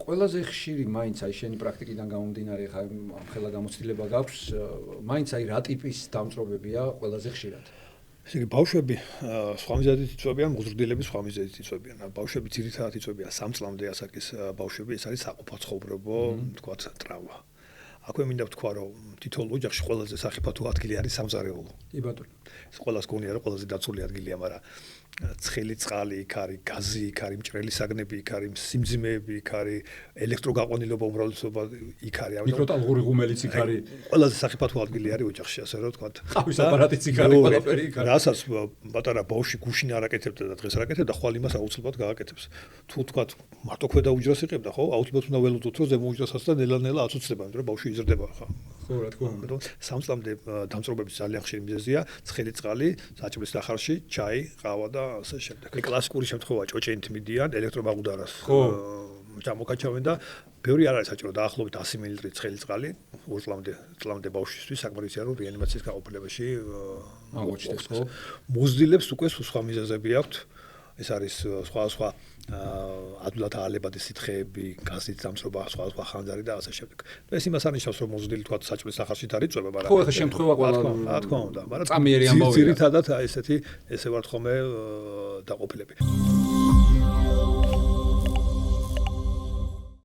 ყველაზე ხშირი მაინც აი შენი პრაქტიკიდან გამომდინარე ხა ხელა გამოცდილება გაქვს, მაინც აი რა ტიპის დამწრობებია ყველაზე ხშირად? ესე იგი ბავშვები სხვა მიზეზით იწვევიან, მოზრდილები სხვა მიზეზით იწვევიან. ბავშვები ძირითადად იწვევიან 3 წლამდე ასაკის ბავშვები, ეს არის საყოფაცხოვრებო, თქვათ, ტრავმა. აქვე მინდა ვთქვა, რომ თითოეულ ოჯახში ყველაზე სახიფათო ადგილი არის სამზარეულო. კი ბატონო. ეს ყველას გონია, რომ ყველაზე დაცული ადგილია, მაგრამ ცხელი წყალი იქ არის, გაზი იქ არის, მჭრელი საგნები იქ არის, სიმძიმეები იქ არის, ელექტროგაყვანილობა უმრავლესობა იქ არის. მიკროტალღური ღუმელიც იქ არის. ყველაზე სახიფათო ადგილი არის ოჯახში, ასე რომ ვთქვათ. ყავის აპარატიც იქ არის, ყველაფერი იქ არის. რასაც პატარა ბავშვი გუშინ არ აკეთებდა და დღეს არ აკეთებდა, ხვალ იმას აუცილებლად გააკეთებს. თუ ვთქვათ, მარტო ქვედა უჯრას იყებდა, ხო, აუცილებლად უნდა ველოდოთ, რომ ზემო უჯრასაც და ნელა-ნელა აცოცხლება, იმიტომ რომ ბავშვი იზრდება, ხო. ხო, რა თქმა უნდა. 3 წლამდე დამწრობების ძალიან ხშირი მიზეზია ცხელი წყალი, საჭმლის ნახარში, ჩაი, ყავა და ასე შემდეგ. კლასიკური შემთხვევა ჭოჭენით მიდიან, ელექტრომაღუდარას ჩამოკაჩავენ და ბევრი არ არის საჭირო, დაახლოებით 100 მლ ცხელი წყალი 2 წლამდე ბავშვისთვის საკმარისია, რომ რეანიმაციის გაყოფილებაში აღმოჩნდეს, ხო? მოზრდილებს უკვე სხვა მიზეზები აქვთ. ეს არის სხვა ადვილად აალებადი სითხეები, გაზით დამწრობა, სხვა ხანძარი და ასე შემდეგ. ეს იმას არნიშნავს, რომ მოზრდილი თქვა საჭმლის ნახარში დარიწვება, მაგრამ ხო, ახლა შემთხვევა ყველა რა თქმა უნდა, მაგრამ წამიერი ამბავია. ძირითადად აი ესეთი ესე ვარ ხომე დაყოფილები.